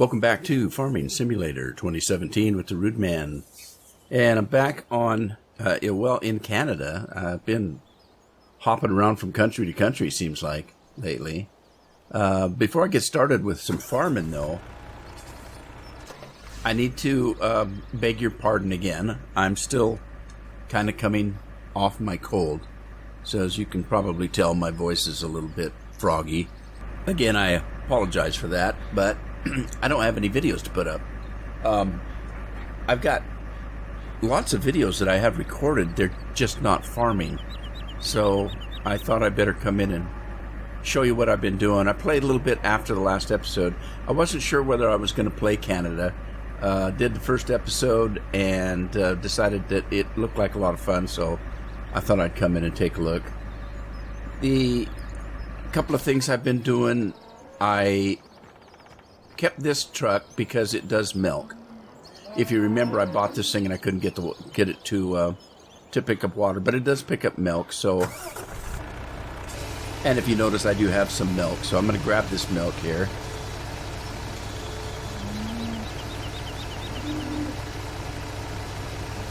Welcome back to Farming Simulator 2017 with the Rude Man. And I'm back on, in Canada. I've been hopping around from country to country, seems like, lately. Before I get started with some farming, though, I need to beg your pardon again. I'm still kind of coming off my cold. So as you can probably tell, my voice is a little bit froggy. Again, I apologize for that, but I don't have any videos to put up. I've got lots of videos that I have recorded. They're just not farming. So I thought I'd better come in and show you what I've been doing. I played a little bit after the last episode. I wasn't sure whether I was going to play Canada. Did the first episode and decided that it looked like a lot of fun, so I thought I'd come in and take a look. The couple of things I've been doing, I kept this truck because it does milk. If you remember, I bought this thing and I couldn't get it to pick up water, but it does pick up milk. So, and if you notice, I do have some milk. So I'm going to grab this milk here.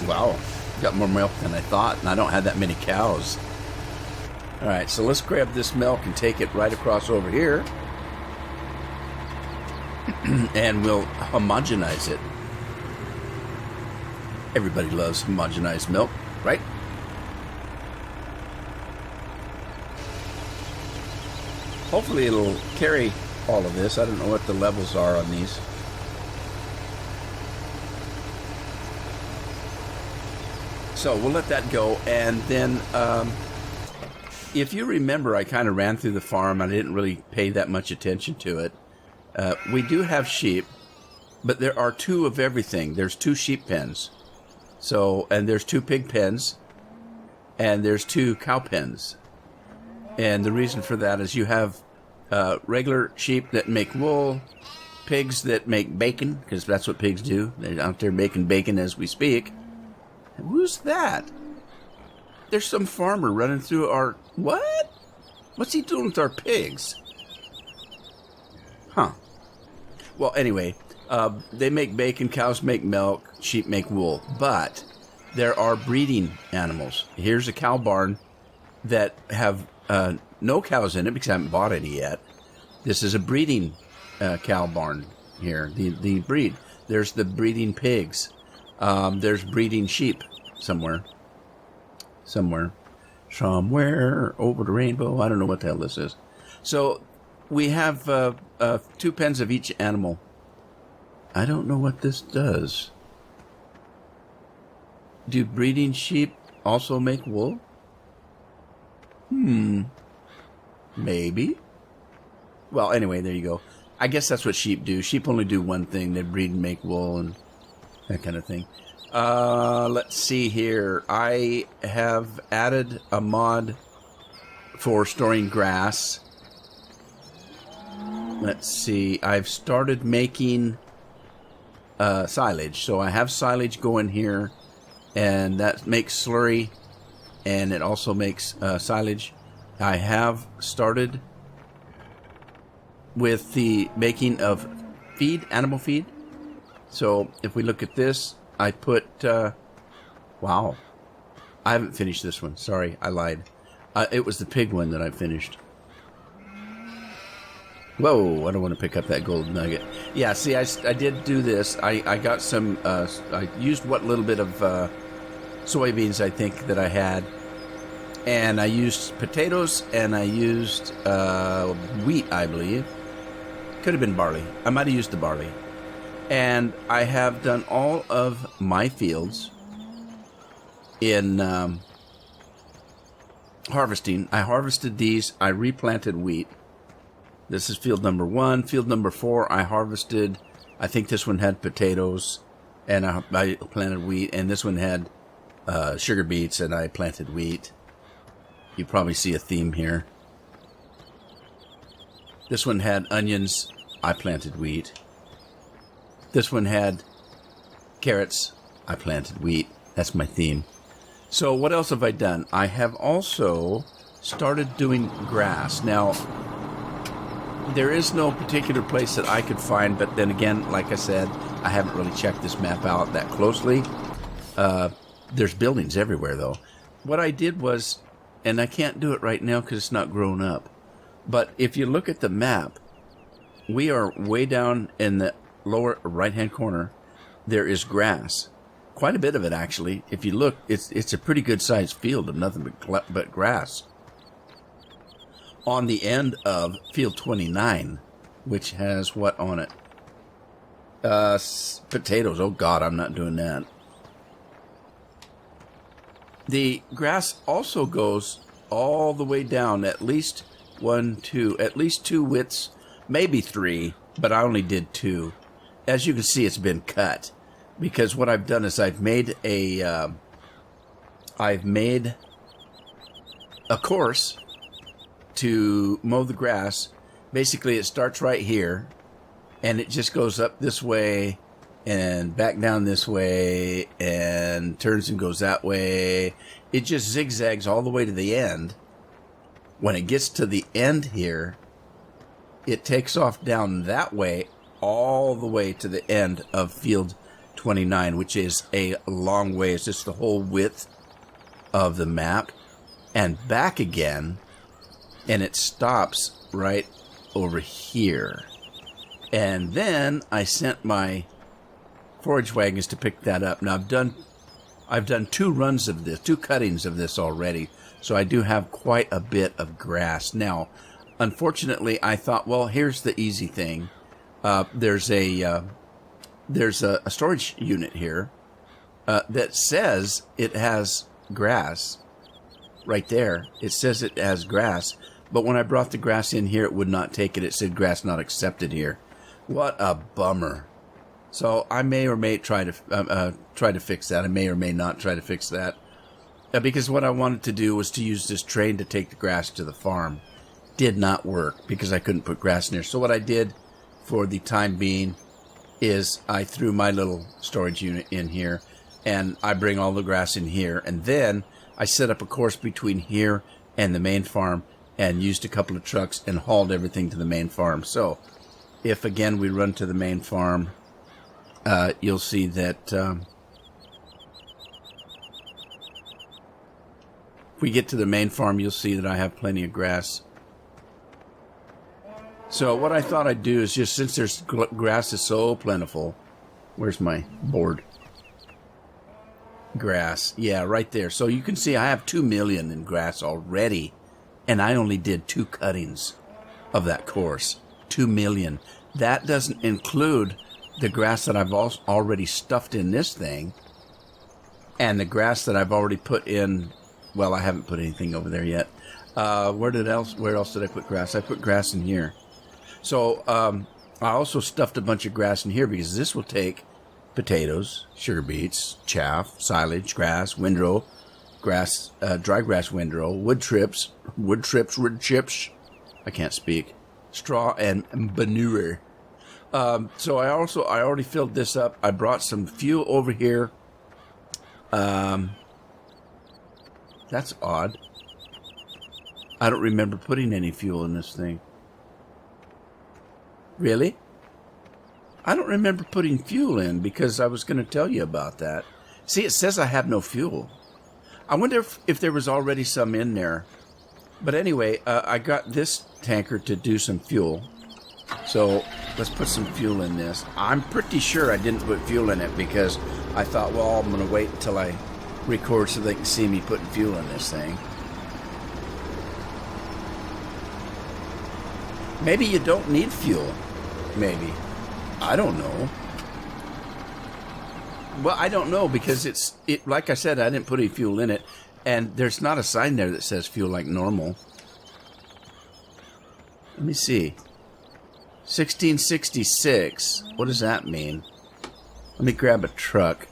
Wow, got more milk than I thought, and I don't have that many cows. All right, so let's grab this milk and take it right across over here. And we'll homogenize it. Everybody loves homogenized milk, right? Hopefully it'll carry all of this. I don't know what the levels are on these. So we'll let that go, and then if you remember, I kind of ran through the farm. I didn't really pay that much attention to it. We do have sheep, but there are two of everything. There's 2 sheep pens, and there's 2 pig pens, and there's 2 cow pens. And the reason for that is you have regular sheep that make wool, pigs that make bacon, because that's what pigs do. They're out there making bacon as we speak. Who's that? There's some farmer running through our... What? What's he doing with our pigs? Huh. Well, anyway, they make bacon, cows make milk, sheep make wool. But there are breeding animals. Here's a cow barn that have no cows in it because I haven't bought any yet. This is a breeding cow barn here, the breed. There's the breeding pigs. There's breeding sheep somewhere over the rainbow. I don't know what the hell this is. So we have 2 pens of each animal. I don't know what this does. Do breeding sheep also make wool? Maybe. Well, anyway, there you go. I guess that's what sheep do. Sheep only do one thing. They breed and make wool and that kind of thing. Let's see here. I have added a mod for storing grass. Let's see. I've started making silage. So I have silage going here, and that makes slurry, and it also makes silage. I have started with the making of feed, animal feed. So if we look at this, I put, wow, I haven't finished this one. Sorry, I lied. It was the pig one that I finished. Whoa, I don't want to pick up that gold nugget. Yeah, see, I did do this. I got some, I used what little bit of soybeans I think that I had. And I used potatoes, and I used wheat, I believe. Could have been barley. I might have used the barley. And I have done all of my fields in harvesting. I harvested these. I replanted wheat. This is field number 1. Field number 4, I harvested. I think this one had potatoes, and I planted wheat. And this one had sugar beets, and I planted wheat. You probably see a theme here. This one had onions. I planted wheat. This one had carrots. I planted wheat. That's my theme. So what else have I done? I have also started doing grass. Now, there is no particular place that I could find, but then again, like I said, I haven't really checked this map out that closely. There's buildings everywhere, though. What I did was, and I can't do it right now because it's not grown up, but if you look at the map, we are way down in the lower right-hand corner. There is grass. Quite a bit of it, actually. If you look, it's a pretty good-sized field of nothing but grass. On the end of field 29, which has what on it? Potatoes. Oh, God, I'm not doing that. The grass also goes all the way down, at least two widths, maybe three, but I only did two. As you can see, it's been cut, because what I've done is I've made a course to mow the grass. Basically, it starts right here, and it just goes up this way and back down this way and turns and goes that way. It just zigzags all the way to the end. When it gets to the end here, it takes off down that way all the way to the end of field 29, which is a long way. It's just the whole width of the map, and back again, and it stops right over here. And then I sent my forage wagons to pick that up. Now I've done two runs of this, two cuttings of this already, so I do have quite a bit of grass. Now, unfortunately, I thought, well, here's the easy thing. There's a storage unit here that says it has grass. Right there, it says it has grass, but when I brought the grass in here, it would not take it. It said grass not accepted here. What a bummer. So I may or may try to fix that. I may or may not try to fix that, because what I wanted to do was to use this train to take the grass to the farm. Did not work because I couldn't put grass in there. So what I did for the time being is I threw my little storage unit in here, and I bring all the grass in here, and then I set up a course between here and the main farm and used a couple of trucks and hauled everything to the main farm. So if again we run to the main farm, you'll see that if we get to the main farm, you'll see that I have plenty of grass. So what I thought I'd do is just, since there's grass is so plentiful, where's my board? Grass, yeah, right there. So you can see I have 2 million in grass already, and I only did 2 cuttings of that course. 2 million. That doesn't include the grass that I've already stuffed in this thing, and the grass that I've already put in. Well, I haven't put anything over there yet. Where else did I put grass? I put grass in here. So I also stuffed a bunch of grass in here because this will take potatoes, sugar beets, chaff, silage, grass, windrow, grass, dry grass windrow, wood chips, I can't speak, straw, and manure. So I already filled this up. I brought some fuel over here. That's odd. I don't remember putting any fuel in this thing. Really? I don't remember putting fuel in, because I was going to tell you about that. See, it says I have no fuel. I wonder if there was already some in there. But anyway, I got this tanker to do some fuel. So let's put some fuel in this. I'm pretty sure I didn't put fuel in it because I thought, well, I'm going to wait until I record so they can see me putting fuel in this thing. Maybe you don't need fuel. Maybe. I don't know. Well, I don't know, because it like I said, I didn't put any fuel in it, and there's not a sign there that says fuel like normal. Let me see. 1666. What does that mean? Let me grab a truck.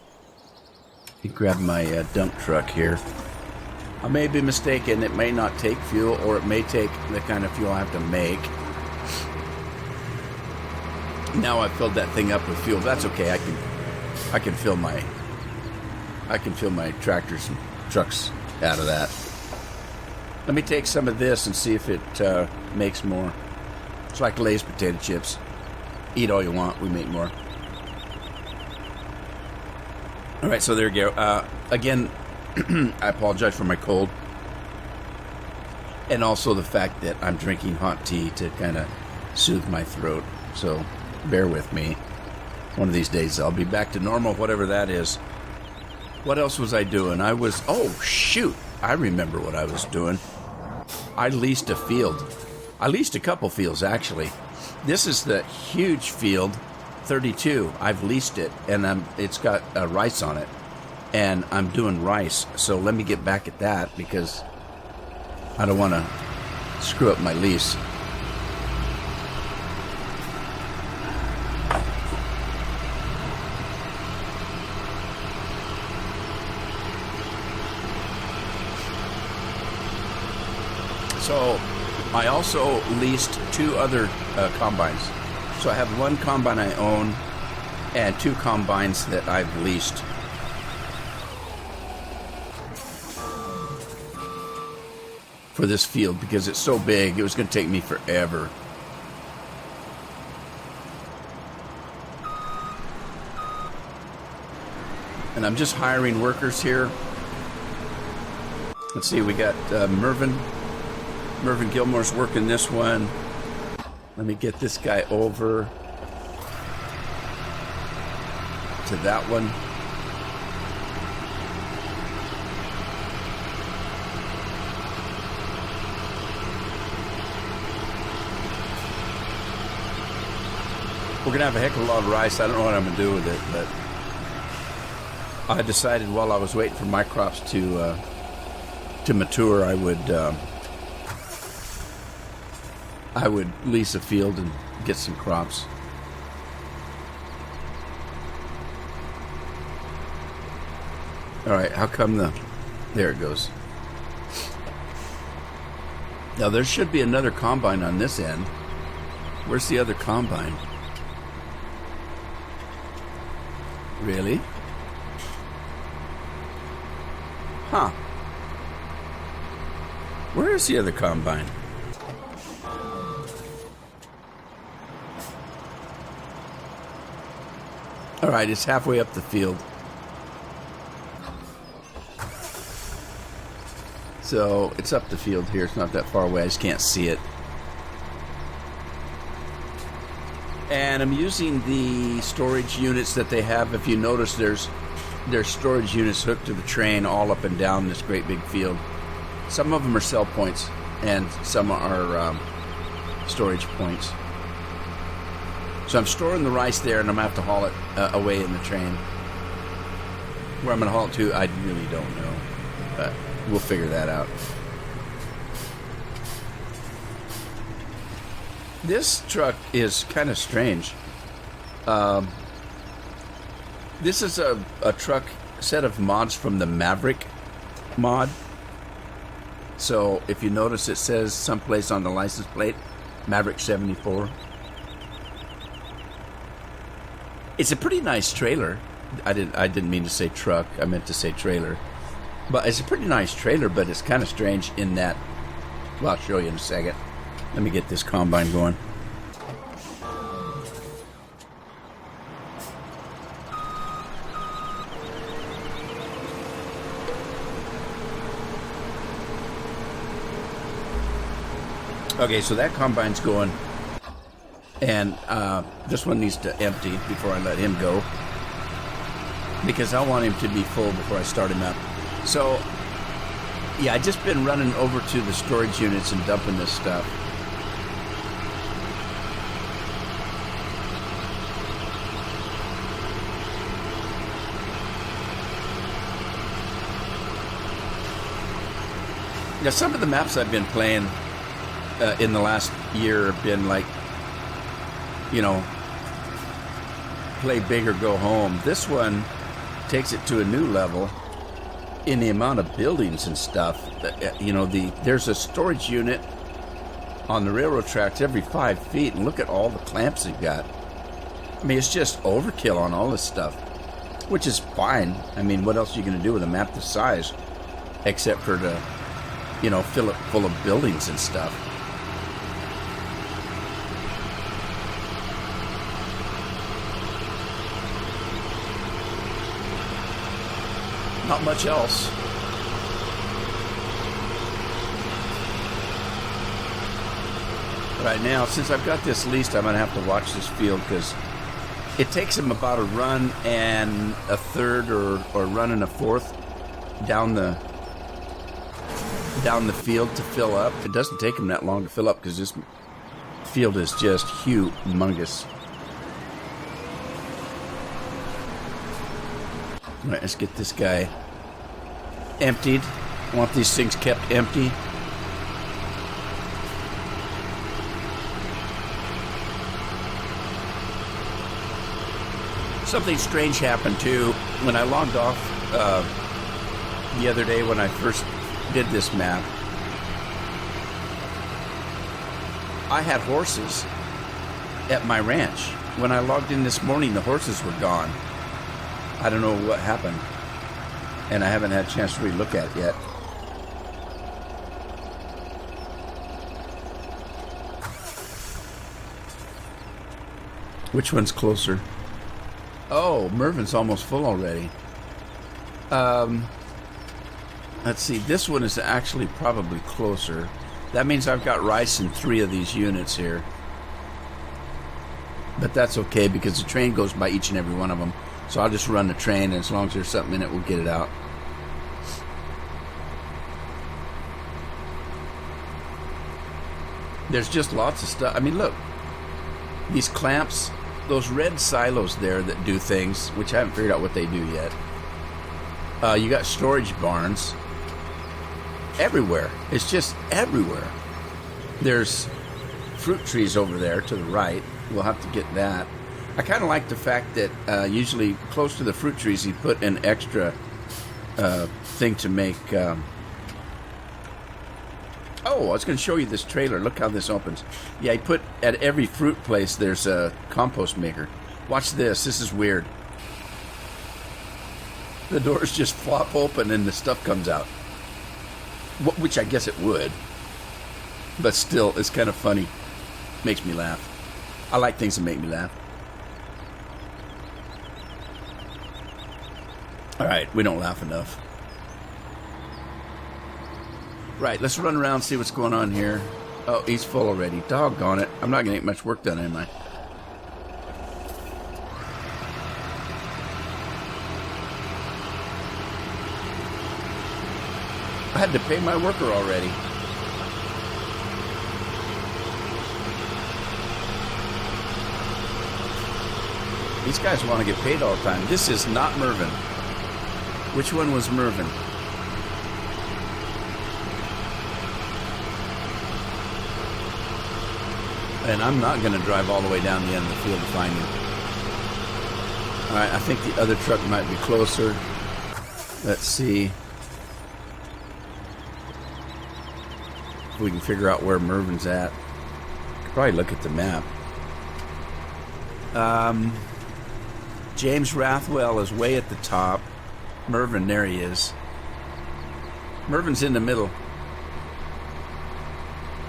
Let me grab my dump truck here. I may be mistaken. It may not take fuel, or it may take the kind of fuel I have to make. Now I've filled that thing up with fuel. That's okay. I can fill my tractors and trucks out of that. Let me take some of this and see if it makes more. It's like Lay's potato chips. Eat all you want. We make more. All right, so there you go. Again, I apologize for my cold. And also the fact that I'm drinking hot tea to kind of soothe my throat. So bear with me. One of these days I'll be back to normal, whatever that is. What else was I doing? Oh, shoot. I remember what I was doing. I leased a field. I leased a couple fields, actually. This is the huge field, 32. I've leased it, and it's got rice on it. And I'm doing rice. So let me get back at that because I don't want to screw up my lease. So I also leased 2 other combines. So I have 1 combine I own and 2 combines that I've leased. For this field because it's so big, it was going to take me forever. And I'm just hiring workers here. Let's see, we got Mervyn Gilmore's working this one. Let me get this guy over to that one. We're going to have a heck of a lot of rice. I don't know what I'm going to do with it, but I decided while I was waiting for my crops to mature, I would lease a field and get some crops. All right, how come there it goes. Now there should be another combine on this end. Where's the other combine? Really? Huh. Where is the other combine? All right, it's halfway up the field. So it's up the field here. It's not that far away. I just can't see it. And I'm using the storage units that they have. If you notice, there's storage units hooked to the train all up and down this great big field. Some of them are sell points, and some are storage points. So I'm storing the rice there, and I'm going to have to haul it away in the train. Where I'm going to haul it to, I really don't know. But we'll figure that out. This truck is kind of strange. This is a truck set of mods from the Maverick mod. So if you notice, it says someplace on the license plate, Maverick 74. It's a pretty nice trailer. I didn't mean to say truck. I meant to say trailer. But it's a pretty nice trailer, but it's kind of strange in that... Well, I'll show you in a second. Let me get this combine going. Okay, so that combine's going. And this one needs to empty before I let him go. Because I want him to be full before I start him up. So, yeah, I've just been running over to the storage units and dumping this stuff. Now, some of the maps I've been playing in the last year have been like, you know, play big or go home. This one takes it to a new level in the amount of buildings and stuff. You know, there's a storage unit on the railroad tracks every 5 feet, and look at all the clamps they've got. I mean, it's just overkill on all this stuff, which is fine. I mean, what else are you going to do with a map this size except for to, you know, fill it full of buildings and stuff? Not much else. Right now, since I've got this leased, I'm going to have to watch this field because it takes him about a run and a third or run and a fourth down the field to fill up. It doesn't take him that long to fill up because this field is just humongous. All right, let's get this guy emptied. I want these things kept empty. Something strange happened too when I logged off the other day when I first did this map. I had horses at my ranch. When I logged in this morning, the horses were gone. I don't know what happened, and I haven't had a chance to really look at it yet. Which one's closer? Oh, Mervin's almost full already. Let's see. This one is actually probably closer. That means I've got rice in 3 of these units here. But that's okay because the train goes by each and every one of them. So I'll just run the train, and as long as there's something in it, we'll get it out. There's just lots of stuff. I mean, look. These clamps, those red silos there that do things, which I haven't figured out what they do yet. You got storage barns everywhere. It's just everywhere. There's fruit trees over there to the right. We'll have to get that. I kind of like the fact that usually close to the fruit trees he put an extra thing to make... Oh, I was going to show you this trailer. Look how this opens. Yeah, he put at every fruit place there's a compost maker. Watch this. This is weird. The doors just flop open and the stuff comes out. Which I guess it would. But still, it's kind of funny. Makes me laugh. I like things that make me laugh. Alright, we don't laugh enough. Right, let's run around and see what's going on here. Oh, he's full already. Doggone it. I'm not going to get much work done, am I? I had to pay my worker already. These guys want to get paid all the time. This is not Mervin. Which one was Mervin? And I'm not going to drive all the way down the end of the field to find him. Alright, I think the other truck might be closer. Let's see if we can figure out where Mervin's at. Could probably look at the map. James Rathwell is way at the top. Mervin, there he is. Mervin's in the middle.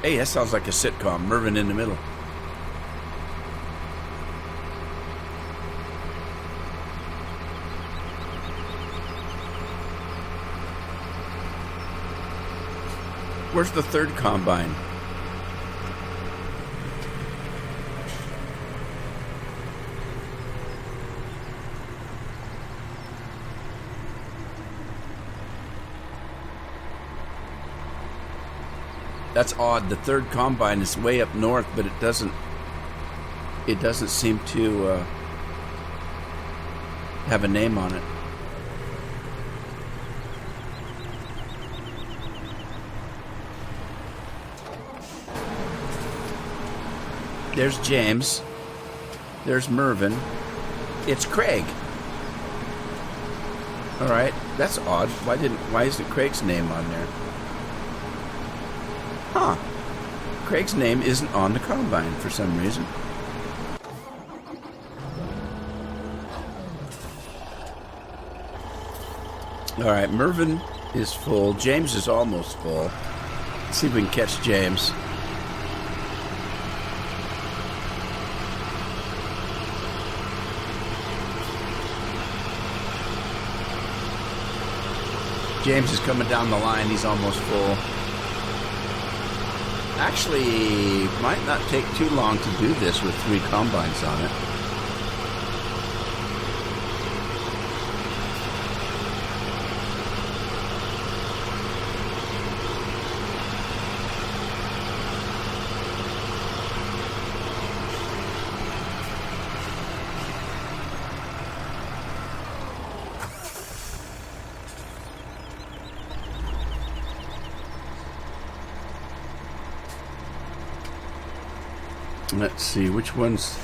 Hey, that sounds like a sitcom. Mervin in the middle. Where's the third combine? That's odd. The third combine is way up north, but it doesn't seem to have a name on it. There's James. There's Mervin. It's Craig. All right, that's odd. Why isn't Craig's name on there? Huh. Craig's name isn't on the combine for some reason. All right, Mervin is full. James is almost full. Let's see if we can catch James. James is coming down the line. He's almost full. Actually, might not take too long to do this with 3 combines on it. Let's see, which one's...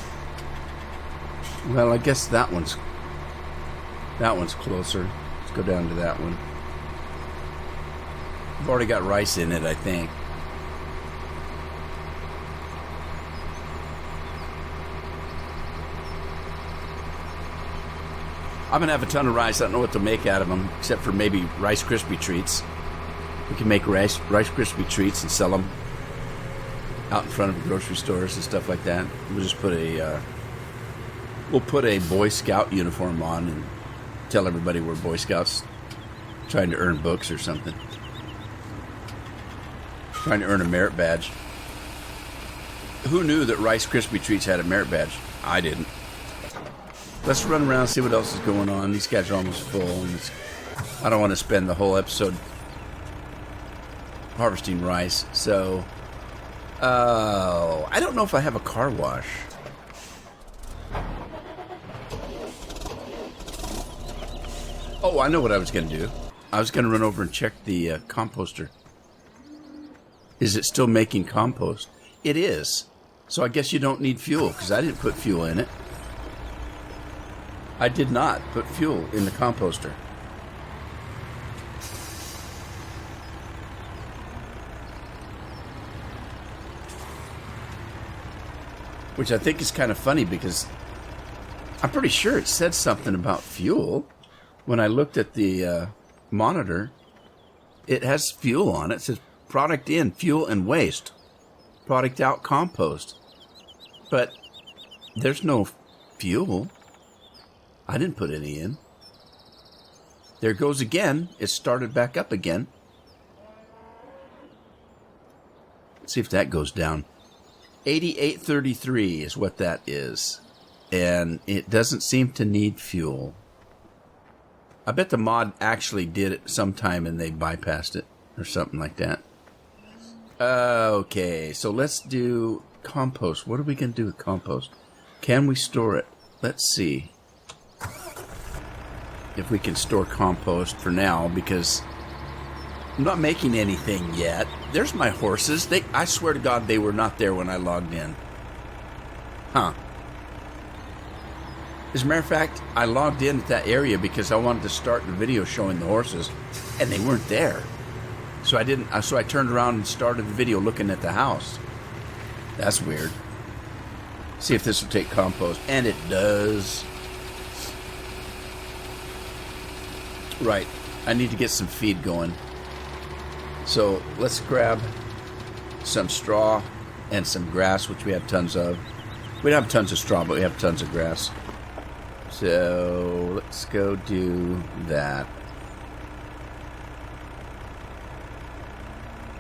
Well, I guess that one's closer. Let's go down to that one. I've already got rice in it, I think. I'm going to have a ton of rice. I don't know what to make out of them, except for maybe Rice Krispie treats. We can make Rice Krispie treats and sell them out in front of grocery stores and stuff like that. We'll just put a Boy Scout uniform on and tell everybody we're Boy Scouts trying to earn books or something. Trying to earn a merit badge. Who knew that Rice Krispie treats had a merit badge? I didn't. Let's run around and see what else is going on. These guys are almost full. And I don't want to spend the whole episode harvesting rice, so... I don't know if I have a car wash. Oh, I know what I was going to do. I was going to run over and check the composter. Is it still making compost? It is. So I guess you don't need fuel, because I didn't put fuel in it. I did not put fuel in the composter. Which I think is kind of funny because I'm pretty sure it said something about fuel. When I looked at the monitor, it has fuel on it. It says product in, fuel and waste. Product out, compost. But there's no fuel. I didn't put any in. There it goes again. It started back up again. Let's see if that goes down. 8833 is what that is. And it doesn't seem to need fuel. I bet the mod actually did it sometime and they bypassed it or something like that. Okay, so let's do compost. What are we going to do with compost? Can we store it? Let's see if we can store compost for now, because I'm not making anything yet. There's my horses. I swear to God they were not there when I logged in. Huh. As a matter of fact, I logged in at that area because I wanted to start the video showing the horses, and they weren't there. So I didn't. So I turned around and started the video looking at the house. That's weird. See if this will take compost. And it does. Right. I need to get some feed going. So let's grab some straw and some grass, which we have tons of. We don't have tons of straw, but we have tons of grass. So let's go do that.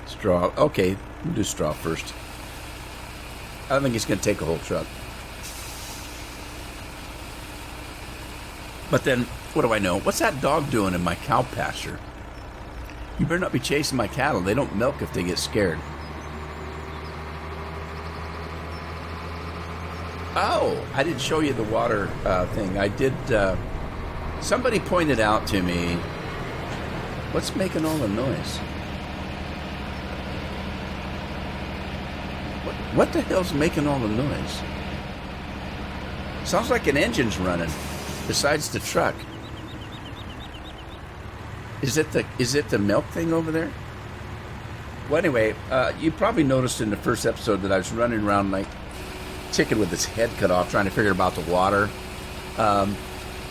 Straw. Okay, we'll do straw first. I don't think it's going to take a whole truck. But then, what do I know? What's that dog doing in my cow pasture? You better not be chasing my cattle. They don't milk if they get scared. Oh, I didn't show you the water thing. I did. Somebody pointed out to me, what's making all the noise? What the hell's making all the noise? Sounds like an engine's running, besides the truck. Is it the milk thing over there? Well, anyway, you probably noticed in the first episode that I was running around like chicken with its head cut off, trying to figure out the water.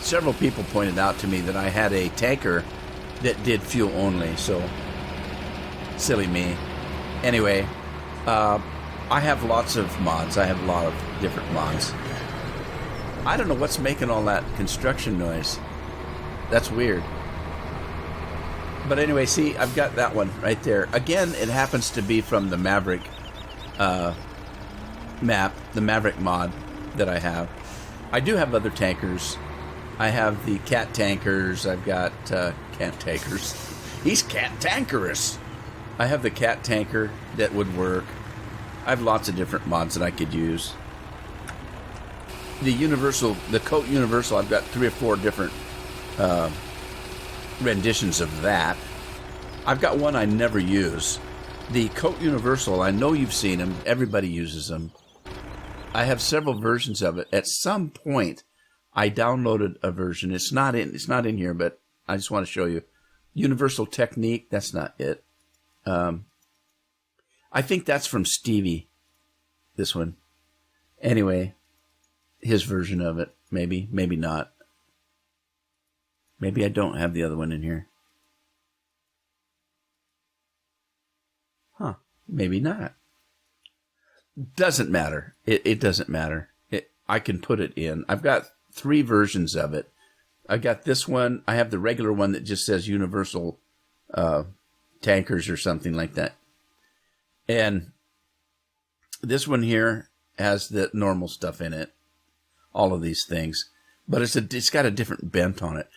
Several people pointed out to me that I had a tanker that did fuel only, so silly me. Anyway, I have lots of mods. I have a lot of different mods. I don't know what's making all that construction noise. That's weird. But anyway, see, I've got that one right there. Again, it happens to be from the Maverick map, the Maverick mod that I have. I do have other tankers. I have the cat tankers. I've got cat tankers. He's cat tankerous. I have the cat tanker that would work. I have lots of different mods that I could use. The Universal, the Coat Universal, I've got 3 or 4 different renditions of that. I've got one I never use. The Coat Universal, I know you've seen them. Everybody uses them. I have several versions of it. At some point, I downloaded a version. It's not in here, but I just want to show you. Universal Technique, that's not it. I think that's from Stevie, this one. Anyway, his version of it. Maybe, maybe not. Maybe I don't have the other one in here. Huh. Maybe not. Doesn't matter. It doesn't matter. I can put it in. I've got 3 versions of it. I got this one. I have the regular one that just says Universal Tankers or something like that. And this one here has the normal stuff in it. All of these things. But it's got a different bent on it.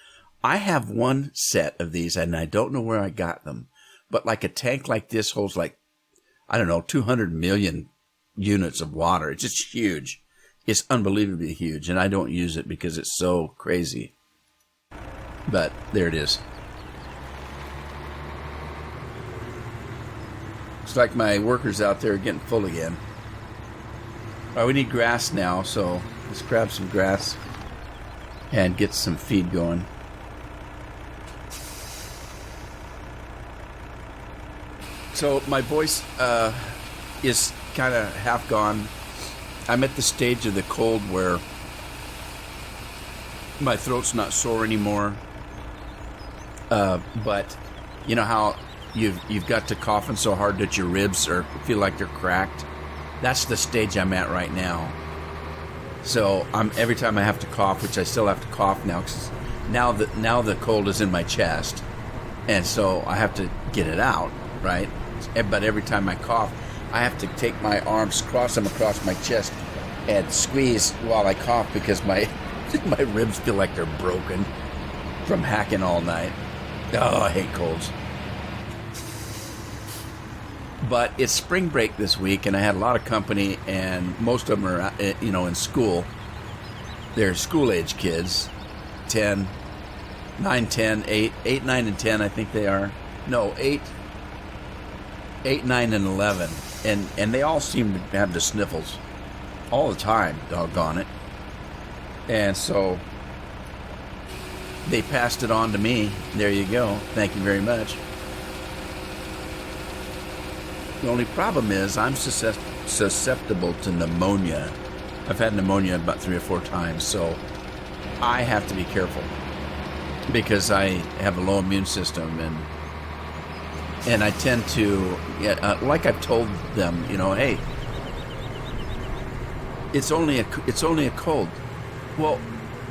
I have one set of these, and I don't know where I got them. But like a tank like this holds like, I don't know, 200 million units of water. It's just huge. It's unbelievably huge, and I don't use it because it's so crazy. But there it is. Looks like my workers out there are getting full again. All right, we need grass now, so let's grab some grass and get some feed going. So my voice is kind of half gone. I'm at the stage of the cold where my throat's not sore anymore. But you know how you've got to coughing so hard that your ribs feel like they're cracked? That's the stage I'm at right now. So every time I have to cough, which I still have to cough now, 'cause now the cold is in my chest, and so I have to get it out, right? But every time I cough, I have to take my arms, cross them across my chest, and squeeze while I cough because my ribs feel like they're broken from hacking all night. Oh, I hate colds. But it's spring break this week, and I had a lot of company, and most of them are, in school. They're school-age kids, 10, 9, 10, 8, 9, and 10, I think they are. No, 8, 9, and 11. And they all seem to have the sniffles all the time, doggone it. And so they passed it on to me. There you go. Thank you very much. The only problem is I'm susceptible to pneumonia. I've had pneumonia about 3 or 4 times, so I have to be careful because I have a low immune system, and I tend to, like I've told them, hey, it's only a cold. Well,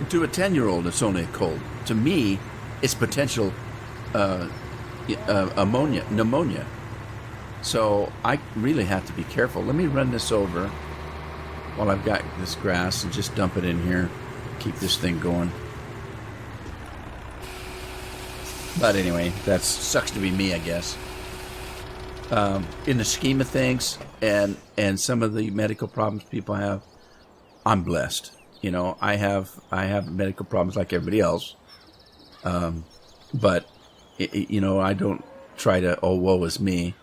to a 10-year-old, it's only a cold. To me, it's potential pneumonia. So I really have to be careful. Let me run this over while I've got this grass and just dump it in here. Keep this thing going. But anyway, that sucks to be me, I guess. In the scheme of things and some of the medical problems people have, I'm blessed. I have medical problems like everybody else. But I don't try to, woe is me.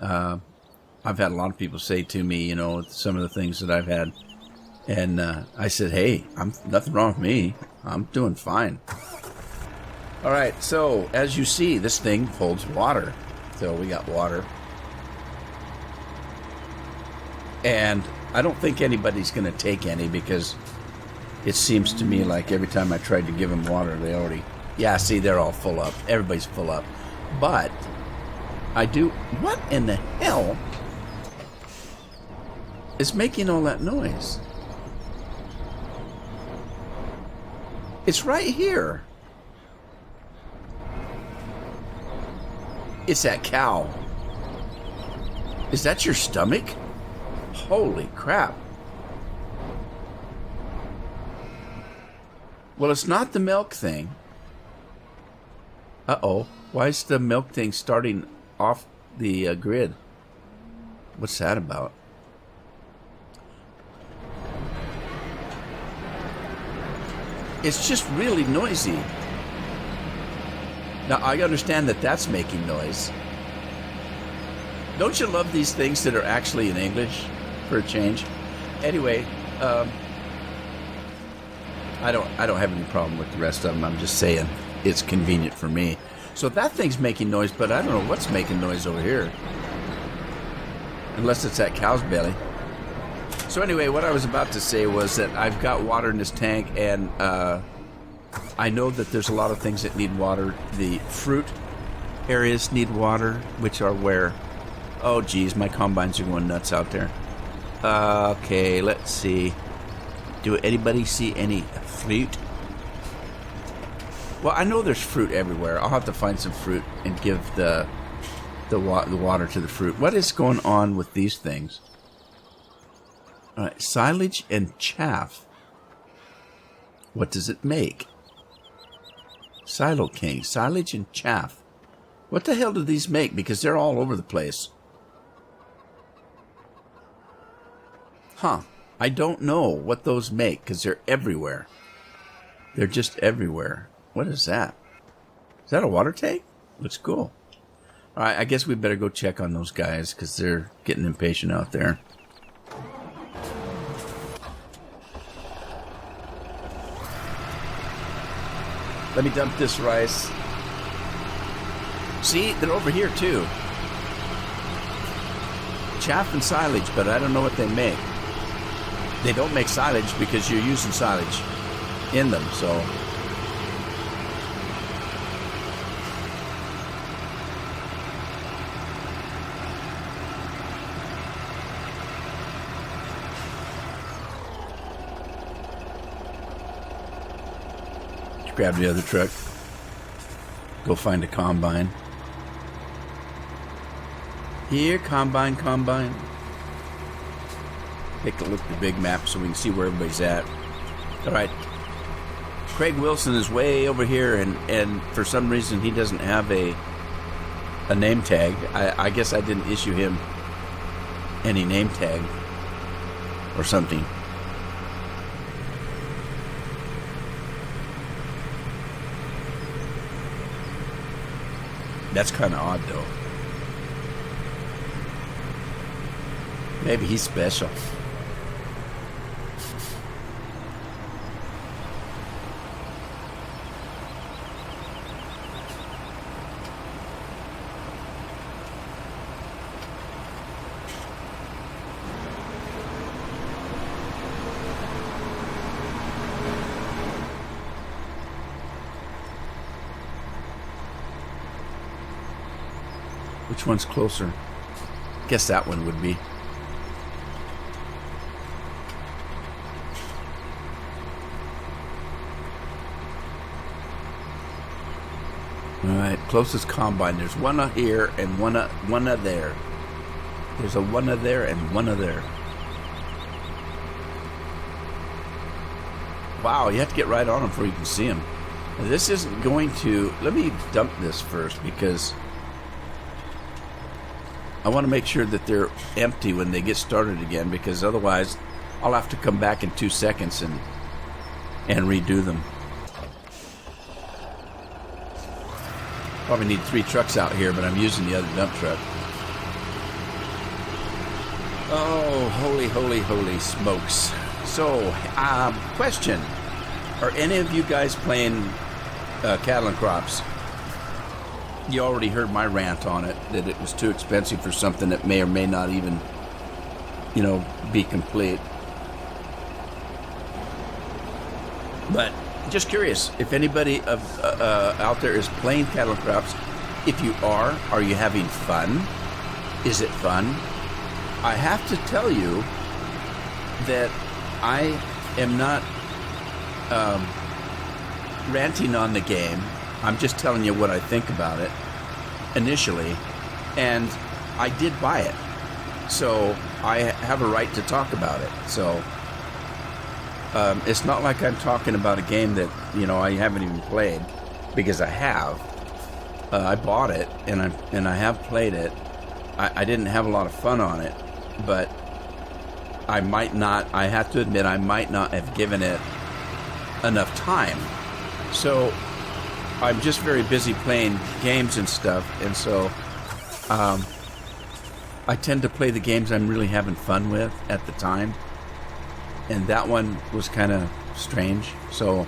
I've had a lot of people say to me, some of the things that I've had, and I said, hey, nothing wrong with me. I'm doing fine. All right, so as you see, this thing holds water. So we got water. And I don't think anybody's going to take any because it seems to me like every time I tried to give them water, they already... Yeah, see, they're all full up. Everybody's full up. But I do... What in the hell is making all that noise? It's right here. It's that cow. Is that your stomach? Holy crap. Well, it's not the milk thing. Uh-oh. Why is the milk thing starting off the grid? What's that about? It's just really noisy. Now, I understand that that's making noise. Don't you love these things that are actually in English for a change? Anyway, I don't have any problem with the rest of them. I'm just saying it's convenient for me. So that thing's making noise, but I don't know what's making noise over here. Unless it's that cow's belly. So anyway, what I was about to say was that I've got water in this tank, and I know that there's a lot of things that need water. The fruit areas need water, which are where... Oh, geez, my combines are going nuts out there. Okay, let's see. Do anybody see any fruit? Well, I know there's fruit everywhere. I'll have to find some fruit and give the water to the fruit. What is going on with these things? All right, silage and chaff. What does it make? Silo King, silage and chaff. What the hell do these make? Because they're all over the place. Huh. I don't know what those make because they're everywhere. They're just everywhere. What is that? Is that a water tank? Looks cool. All right, I guess we better go check on those guys because they're getting impatient out there. Let me dump this rice. See, they're over here too. Chaff and silage, but I don't know what they make. They don't make silage because you're using silage in them, so... Let's grab the other truck. Go find a combine. Here, combine. Take a look at the big map so we can see where everybody's at. All right. Craig Wilson is way over here, and for some reason he doesn't have a name tag. I guess I didn't issue him any name tag or something. That's kind of odd, though. Maybe he's special. Which one's closer? Guess that one would be. Alright, closest combine. There's one here and one there. There's a one there and one there. Wow, you have to get right on them before you can see them. Now, this isn't going to... Let me dump this first because I want to make sure that they're empty when they get started again, because otherwise I'll have to come back in 2 seconds and redo them. Probably need 3 trucks out here, but I'm using the other dump truck. Oh, holy smokes. So, question. Are any of you guys playing cattle and crops? You already heard my rant on it, that it was too expensive for something that may or may not even, be complete. But just curious, if anybody out there is playing cattle and crops, if you are you having fun? Is it fun? I have to tell you that I am not ranting on the game. I'm just telling you what I think about it. initially, and I did buy it. So I have a right to talk about it. So it's not like I'm talking about a game that, I haven't even played, because I have. I bought it, and I have played it. I didn't have a lot of fun on it, but I have to admit, I might not have given it enough time. So I'm just very busy playing games and stuff, and so I tend to play the games I'm really having fun with at the time. And that one was kind of strange. So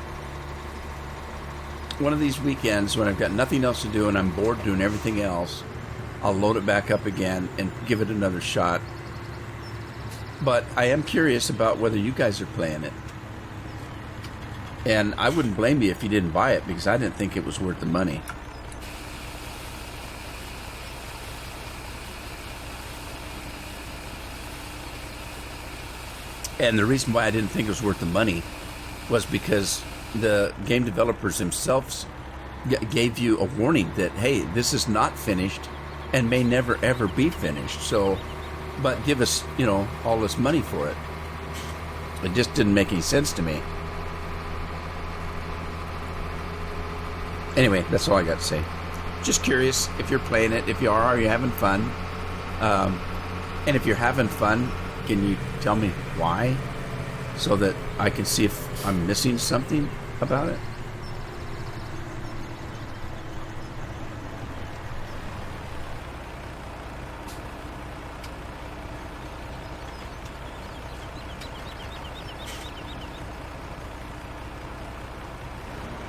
one of these weekends when I've got nothing else to do and I'm bored doing everything else, I'll load it back up again and give it another shot. But I am curious about whether you guys are playing it. And I wouldn't blame you if you didn't buy it, because I didn't think it was worth the money. And the reason why I didn't think it was worth the money was because the game developers themselves gave you a warning that, hey, this is not finished and may never ever be finished. So, but give us, all this money for it. It just didn't make any sense to me. Anyway, that's all I got to say. Just curious if you're playing it. If you are you having fun? And if you're having fun, can you tell me why, so that I can see if I'm missing something about it?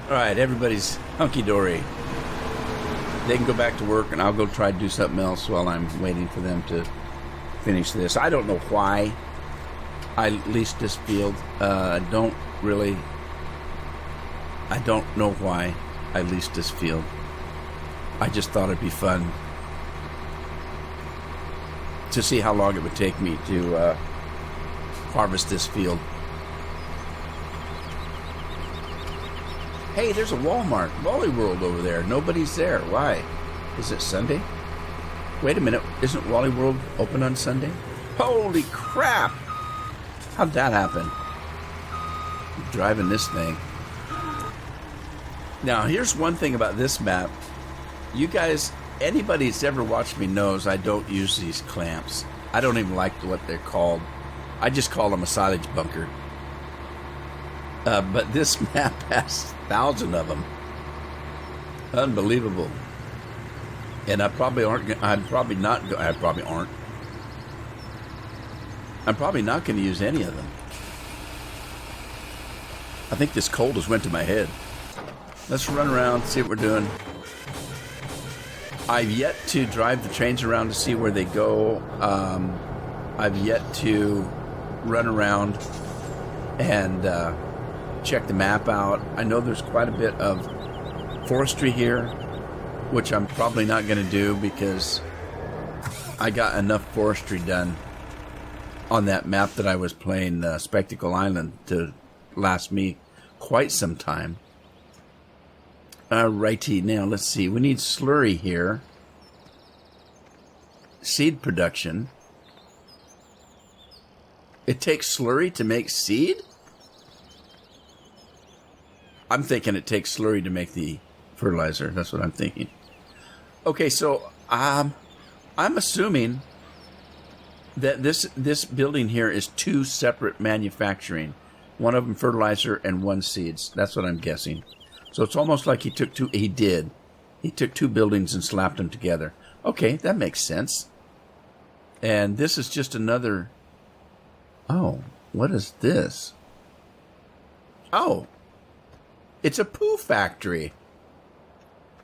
All right, everybody's hunky-dory. They can go back to work, and I'll go try to do something else while I'm waiting for them to finish this. I don't know why I leased this field. I don't know why I leased this field. I just thought it'd be fun to see how long it would take me to harvest this field. Hey, there's a Walmart, Wally World over there. Nobody's there. Why? Is it Sunday? Wait a minute. Isn't Wally World open on Sunday? Holy crap! How'd that happen? I'm driving this thing. Now, here's one thing about this map. You guys, anybody that's ever watched me knows I don't use these clamps. I don't even like what they're called. I just call them a silage bunker. But this map has 1,000 of them. Unbelievable. And I'm probably not going to use any of them. I think this cold has went to my head. Let's run around, see what we're doing. I've yet to drive the trains around to see where they go. I've yet to run around and check the map out. I know there's quite a bit of forestry here, which I'm probably not going to do because I got enough forestry done on that map that I was playing, Spectacle Island, to last me quite some time. Alrighty, now let's see. We need slurry here. Seed production. It takes slurry to make seed? I'm thinking it takes slurry to make the fertilizer. That's what I'm thinking. Okay, so I'm assuming that this building here is two separate manufacturing. One of them fertilizer and one seeds. That's what I'm guessing. So it's almost like he took two buildings and slapped them together. Okay, that makes sense. And this is just another... Oh, what is this? Oh, it's a poo factory.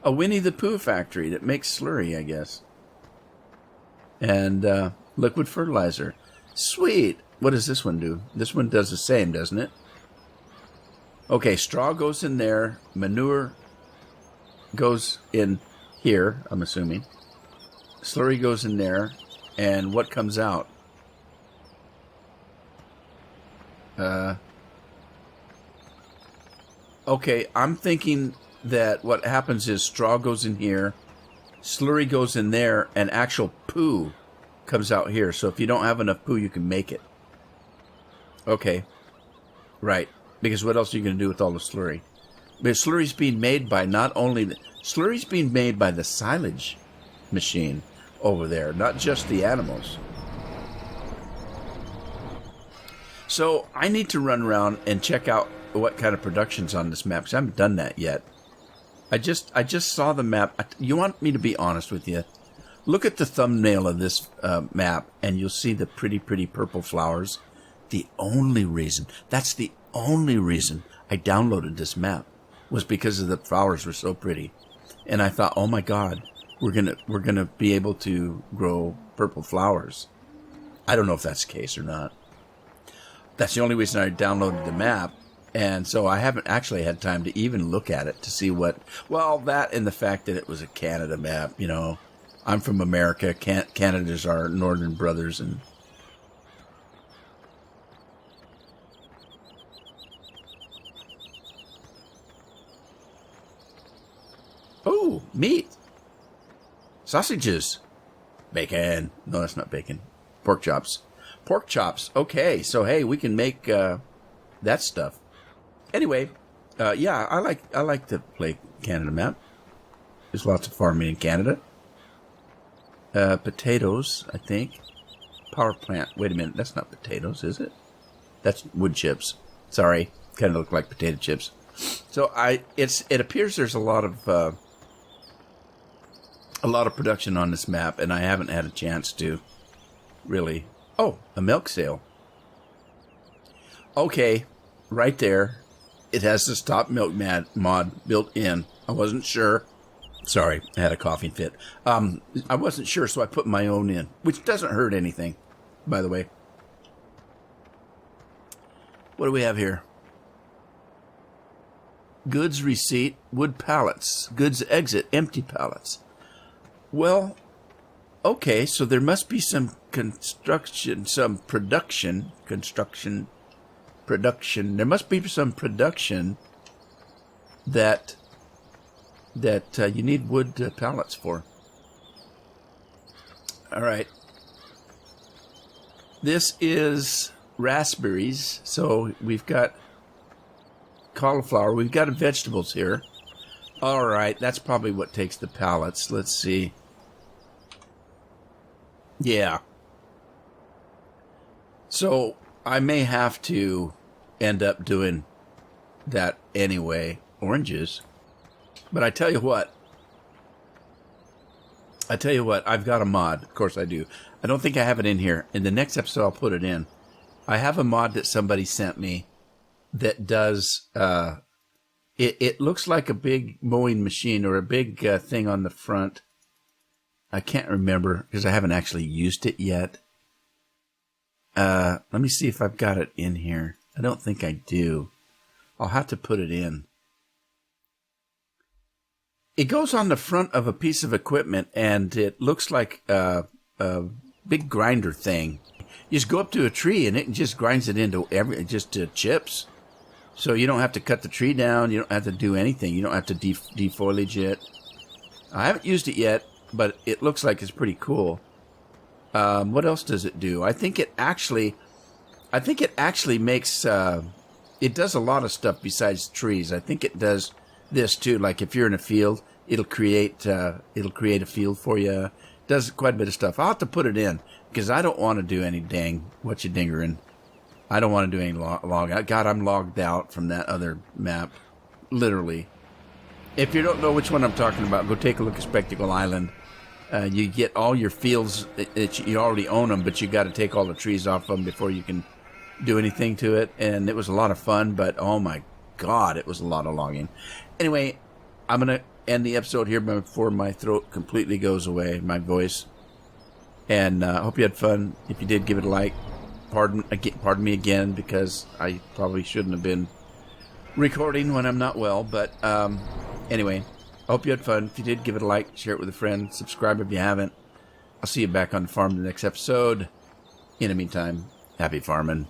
A Winnie the Pooh factory that makes slurry, I guess. And liquid fertilizer. Sweet. What does this one do? This one does the same, doesn't it? Okay, straw goes in there. Manure goes in here, I'm assuming. Slurry goes in there. And what comes out? Okay, I'm thinking that what happens is straw goes in here, slurry goes in there, and actual poo comes out here. So if you don't have enough poo, you can make it. Okay. Right. Because what else are you going to do with all the slurry? But slurry's being made by slurry's being made by the silage machine over there, not just the animals. So I need to run around and check out what kind of production's on this map, because I haven't done that yet. I just saw the map. You want me to be honest with you? Look at the thumbnail of this map, and you'll see the pretty purple flowers. That's the only reason I downloaded this map, was because of the flowers were so pretty. And I thought, oh my God, we're gonna be able to grow purple flowers. I don't know if that's the case or not. That's the only reason I downloaded the map. And so I haven't actually had time to even look at it to see that and the fact that it was a Canada map, you know. I'm from America. Canada's our northern brothers. And oh, meat. Sausages. Bacon. No, that's not bacon. Pork chops. Pork chops. Okay, so hey, we can make that stuff. Anyway, yeah, I like to play Canada map. There's lots of farming in Canada. Potatoes, I think. Power plant. Wait a minute, that's not potatoes, is it? That's wood chips. Sorry, kind of look like potato chips. So it appears there's a lot of production on this map, and I haven't had a chance to really. Oh, a milk sale. Okay, right there. It has the stop milk mod built in. I wasn't sure. Sorry, I had a coughing fit. I wasn't sure, so I put my own in, which doesn't hurt anything, by the way. What do we have here? Goods receipt, wood pallets. Goods exit, empty pallets. Well, okay, so there must be some production. There must be some production that you need wood pallets for. All right. This is raspberries. So we've got cauliflower. We've got vegetables here. All right. That's probably what takes the pallets. Let's see. Yeah. So I may have to end up doing that anyway. Oranges. But I tell you what, I've got a mod. Of course I do. I don't think I have it in here. In the next episode, I'll put it in. I have a mod that somebody sent me that does, it looks like a big mowing machine or a big thing on the front. I can't remember because I haven't actually used it yet. Let me see if I've got it in here. I don't think I do. I'll have to put it in. It goes on the front of a piece of equipment, and it looks like a big grinder thing. You just go up to a tree, and it just grinds it into chips. So you don't have to cut the tree down. You don't have to do anything. You don't have to defoliage it. I haven't used it yet, but it looks like it's pretty cool. What else does it do? I think it actually makes. It does a lot of stuff besides trees. I think it does this too. Like if you're in a field, it'll create a field for you. It does quite a bit of stuff. I'll have to put it in because I don't want to do any whatcha-dingering. I don't want to do any log. God, I'm logged out from that other map, literally. If you don't know which one I'm talking about, go take a look at Spectacle Island. You get all your fields. You already own them, but you got to take all the trees off them before you can do anything to it. And it was a lot of fun, but oh my God, it was a lot of logging. Anyway, I'm going to end the episode here before my throat completely goes away, my voice. And I hope you had fun. If you did, give it a like. Pardon me again, because I probably shouldn't have been recording when I'm not well. But anyway, I hope you had fun. If you did, give it a like, share it with a friend, subscribe if you haven't. I'll see you back on the farm in the next episode. In the meantime, happy farming.